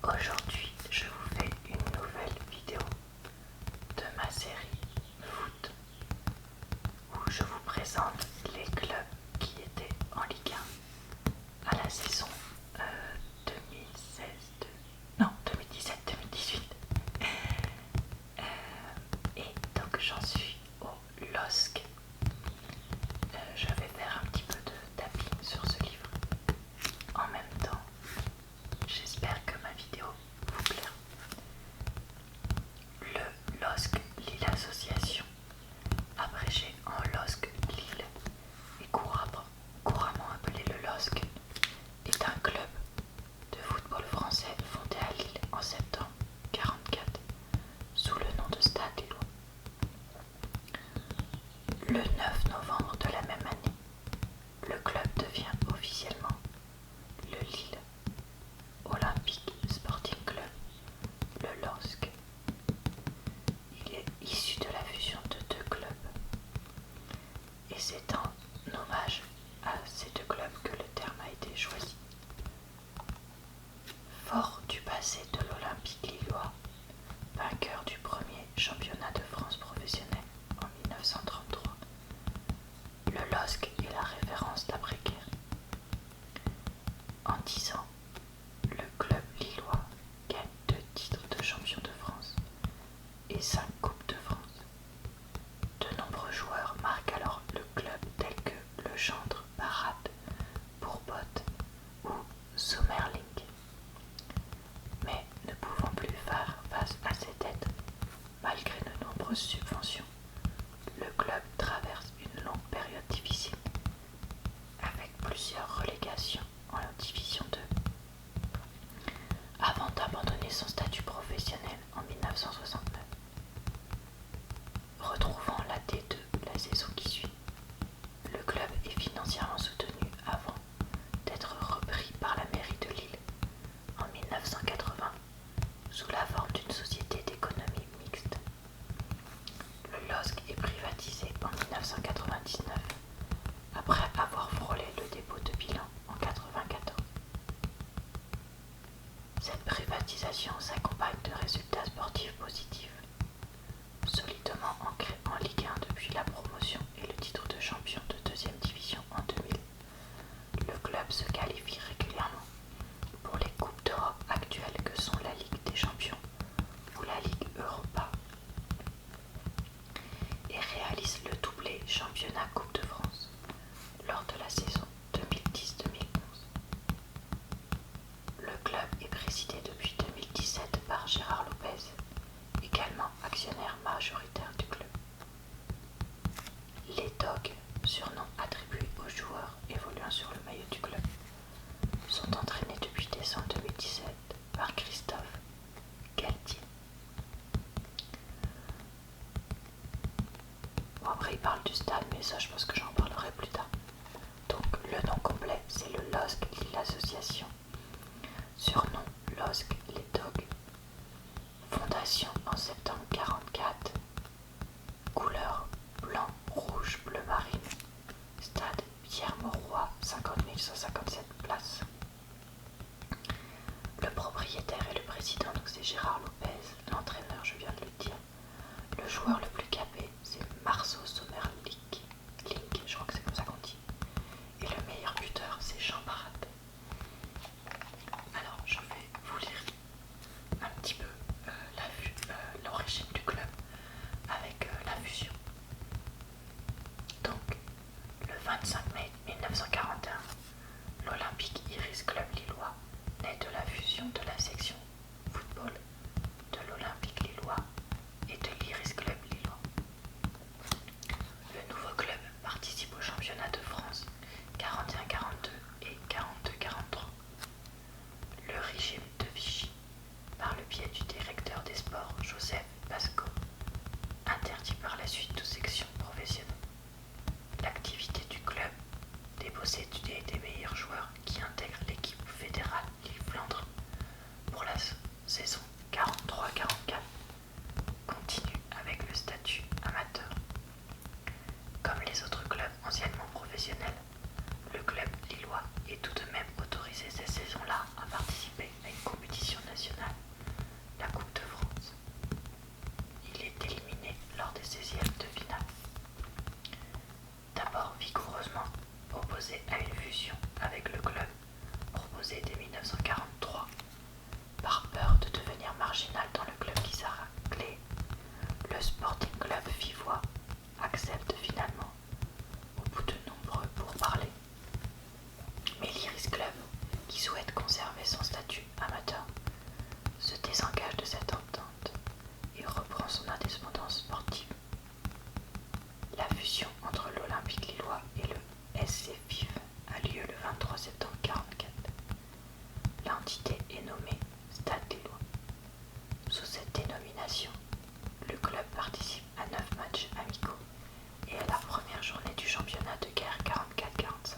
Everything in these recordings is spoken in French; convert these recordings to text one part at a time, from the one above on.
Aujourd'hui, je vous fais une nouvelle vidéo de ma série Foot où je vous présente les clubs qui étaient en Ligue 1 à la saison 2016, non 2017-2018. Et donc j'en suis au LOSC. Je vais faire un petit peu de tapping sur ce livre. En même temps, j'espère que ma vidéo vous plaira. Le LOSC Lille Association, abrégé en LOSC Lille et couramment appelé le LOSC, est un club de football français fondé à Lille en septembre 1944 sous le nom de Stade Lillois. Le 9 novembre de la même année, le club devient officiellement le Lille Olympique Sporting Club, le LOSC. Il est issu de la fusion de deux clubs et c'est en hommage à ces deux clubs que le terme a été choisi. Fort du passé de l'Olympique lillois, vainqueur du premier championnat de France professionnel en 1933, le LOSC est la référence d'après-guerre. En 10 ans, le club lillois gagne 2 titres de champion de France et 5 coupes de France. De nombreux joueurs marquent alors le club tels que Legendre, Barat, Bourbotte ou Sommerling. Mais ne pouvant plus faire face à ses dettes, malgré de nombreuses subventions, le club traverse une longue période difficile, avec plusieurs relégations en division 2, avant d'abandonner son statut professionnel en 1969. Retrouvant la D2 la saison qui suit, le club est financièrement soutenu avant d'être repris par la mairie de Lille en 1980 sous la forme d'une société d'économie mixte. Le LOSC est privatisé en 1999 après avoir frôlé le dépôt de bilan en 1994. Cette privatisation s'accompagne de résultats sportifs positifs. Solidement ancré en Ligue 1 depuis la promotion et le titre de champion de deuxième division en 2000, le club se qualifie régulièrement pour les coupes d'Europe actuelles que sont la Ligue des Champions ou la Ligue Europa et réalise le doublé championnat Coupe de France lors de la saison 2010-2011. Le club est présidé depuis 2017 par Gérard Lopez, également actionnaire majoritaire du club. Les Dogs, surnom attribué aux joueurs évoluant sur le maillot du club, sont entraînés depuis décembre 2017 par Christophe Galtier. Bon, après il parle du stade, mais ça je pense que j'en parlerai plus tard. Donc le nom complet c'est le LOSC Lille Association, surnom LOSC les Dogs, fondation en septembre 1944, couleur blanc, rouge, bleu marine, stade Pierre-Mauroy, 50 157 places. Le propriétaire et le président, donc c'est Gérard Lopez, l'entraîneur, je viens de le dire. Le joueur le plus capé, c'est Marceau Sommerling, je crois que c'est comme ça qu'on dit. Et le meilleur buteur, c'est Jean Barat. Alors, je vais vous lire un petit peu l'origine du club avec la fusion. Donc, le 25 mai 1941, l'Olympique Iris Club Lillois naît de la fusion de la section football de l'Olympique Lillois et de l'Iris Club Lillois. statut amateur, se désengage de cette entente et reprend son indépendance sportive. La fusion entre l'Olympique lillois et le SC Vive a lieu le 23 septembre 1944. L'entité est nommée Stade Lillois. Sous cette dénomination, le club participe à 9 matchs amicaux et à la première journée du championnat de guerre 44-45.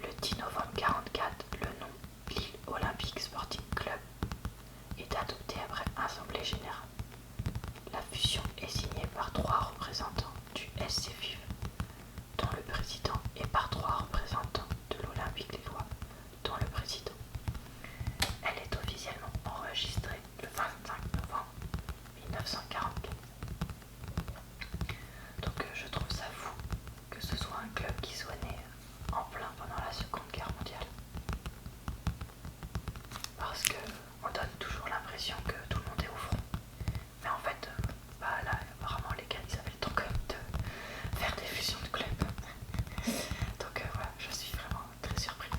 Le 10 novembre 1944, le nom Lille Olympique Sporting Club est adopté après assemblée générale. La fusion est signée par 3 représentants du SC Vive, dont le président, et par 3 représentants de l'Olympique lillois, dont le président. Elle est officiellement enregistrée le 25 novembre 1944. Donc je trouve ça fou que ce soit un club qui soit né en plein pendant la Seconde Guerre mondiale. Parce qu'on donne toujours l'impression que tout le monde est au front. Mais en fait, là, apparemment les gars, ils avaient le temps quand même de faire des fusions de clubs. Donc voilà, je suis vraiment très surpris.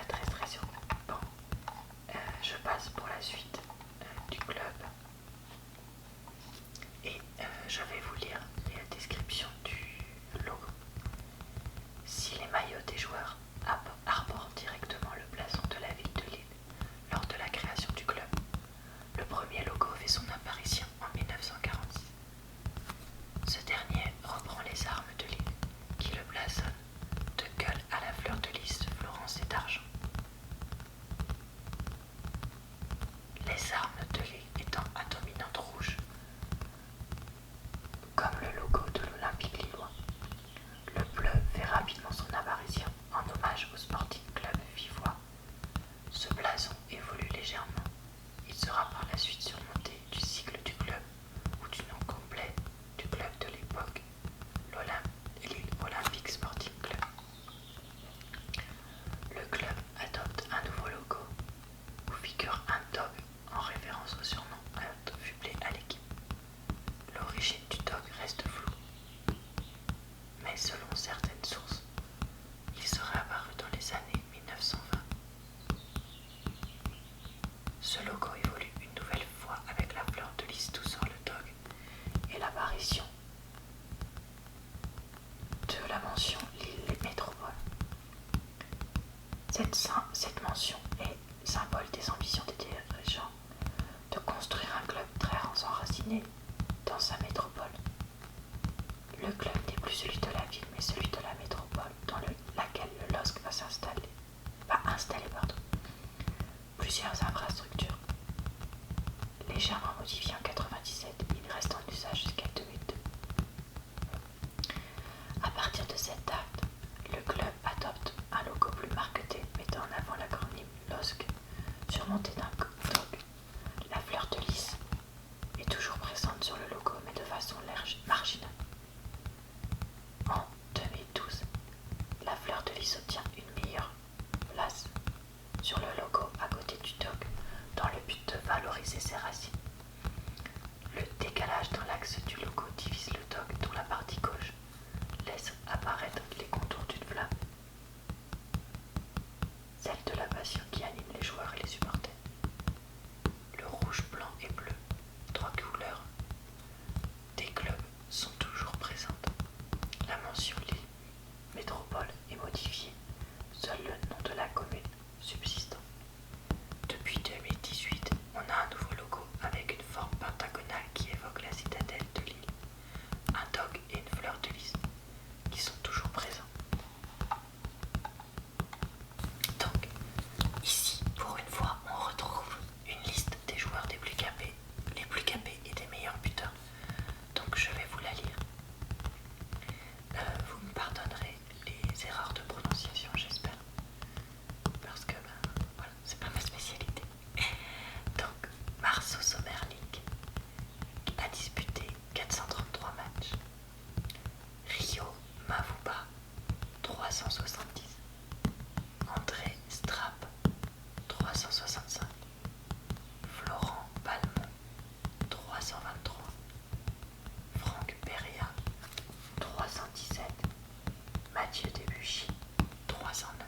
Très surpris. Bon, je passe pour la suite du club. Et je vais vous lire la description du logo. Si les maillots des joueurs arborent directement le blason de la ville de Lille lors de la création du club, le premier logo fait son apparition en 1946. Ce dernier reprend les armes de Lille, qui le blasonnent de gueule à la fleur de lys, de Florence et d'argent. Les armes de Lille étant à dominante rouge, comme le logo de l'Olympique lillois. Le bleu fait rapidement son apparition en hommage au Sporting Club vivois. Ce blason évolue légèrement. Il sera par la suite surmonté du sigle du club ou du nom complet du club de l'époque, Lille Olympique Sporting Club. Le club adopte un nouveau logo où figure un dog en référence au surnom attribué à l'équipe. L'origine du dog reste floue, mais selon certaines sources, il serait apparu dans les années 1920. Ce logo évolue une nouvelle fois avec la fleur de lys tout sur le dog et l'apparition de la mention Lille Métropole. Cette mention est symbole des ambitions des dirigeants de construire un club très enraciné dans sa métropole. Le club n'est plus celui de la ville, mais celui de la métropole dans laquelle le LOSC va installer plusieurs infrastructures. Légèrement modifié en 1997, il reste en usage jusqu'à 2002. À partir de cette date, le club adopte un logo plus marqueté mettant en avant l'acronyme LOSC surmonté d'un dog. La fleur de lys est toujours présente sur le logo mais de façon marginale. En 2012, la fleur de lys obtient une meilleure place sur le logo à côté du dog dans le but de valoriser ses racines. Le décalage dans l'axe du logo divise le dog dont la partie gauche laisse apparaître les contours d'une flamme, celle de la passion qui anime les joueurs et les supporters. Le rouge, blanc et bleu, 3 couleurs des clubs, sont toujours présentes. La mention Lille Métropole est modifiée, seul le nom de la commune subsistant. Depuis 2018, on a un nouveau logo avec une forme pentagonale qui évoque la citadelle de Lille, un dog et une fleur de lys qui sont toujours présents. Donc, ici, pour une fois, on retrouve une liste des joueurs les plus capés et des meilleurs buteurs. Donc, je vais vous la lire. Vous me pardonnerez les erreurs de prononciation, j'espère. Parce que, voilà, c'est pas ma spécialité. Donc, Marceau Sommerling a disputé 433 matchs. Rio Mavuba, 370. André Strapp, 365. Florent Balmont, 323. Franck Perea, 317. Mathieu Debuchy, 309.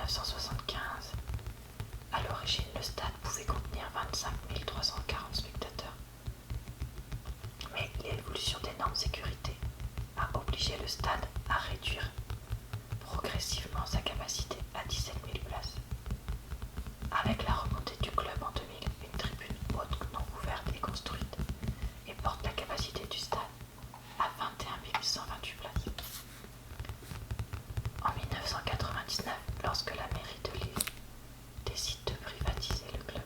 1975. À l'origine, le stade pouvait contenir 25 340 spectateurs. Mais l'évolution des normes de sécurité a obligé le stade à réduire progressivement sa capacité à 17 000 places. Avec la remontée du club en 2000, une tribune haute non couverte est construite et porte la capacité du stade à 21 128 places. En 1999, lorsque la mairie de Lille décide de privatiser le club,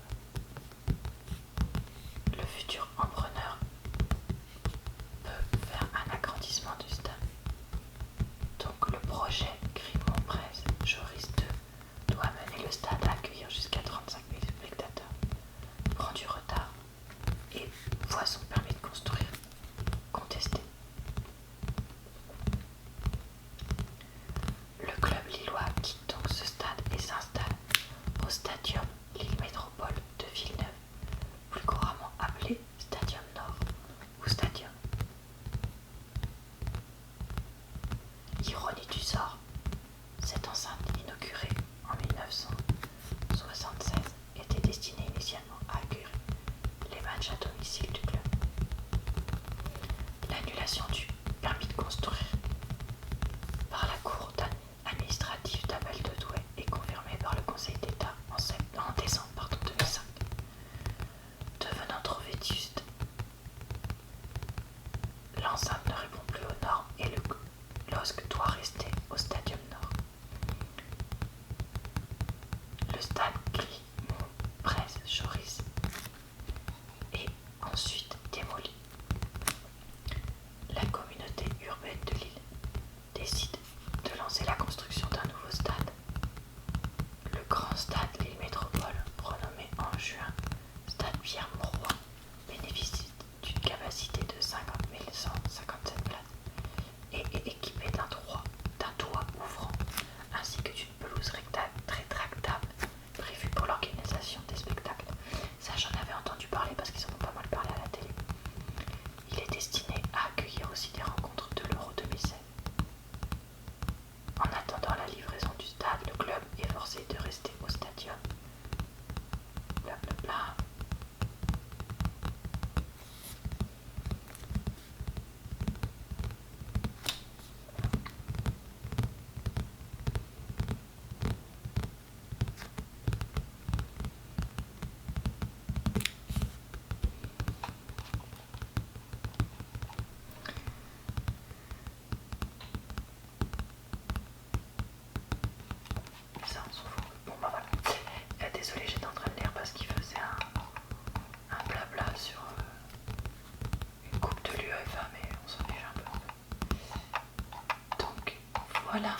le futur empreneur peut faire un agrandissement du stade. Donc le projet Grimont-Bresse-Joris 2 doit mener le stade à accueillir jusqu'à 35 000 spectateurs, prend du retard et voit son permis de construire contesté. Le club lillois quitte donc ce stade et s'installe au Stadium Lille Métropole de Villeneuve, plus couramment appelé Stadium Nord ou Stadium. Ironie du sort, cette enceinte inaugurée en 1976 était destinée initialement à accueillir les matchs à domicile du club. L'annulation du permis de construire par la Cour administrative d'appel de Douai est confirmée par le Conseil d'État en décembre 2005. Devenant trop vétuste, l'enceinte ne répond plus aux normes et le LOSC doit rester au Stadium Nord. Le stade Grimont-Bresse-Joris est ensuite démoli. La communauté urbaine de Lille décide de lancer la construction d'un nouveau stade. Le grand stade Lille Métropole, renommé en juin Stade Pierre-Mauroy, bénéficie d'une capacité de 50 157 places et est équipé d'un toit ouvrant ainsi que d'une pelouse rétractable prévue pour l'organisation des spectacles. Ça, j'en avais entendu parler parce qu'ils en ont pas mal parlé à la télé. Il est destiné à accueillir aussi des rencontres de l'Euro 2016. En attendant la livraison du stade, le club est forcé de rester au stadium. Blablabla. Ça, on s'en fout. Bon, bah voilà. Désolée, j'étais en train de lire parce qu'il faisait un blabla sur une coupe de l'UEFA, mais on s'en fiche un peu. Donc, voilà.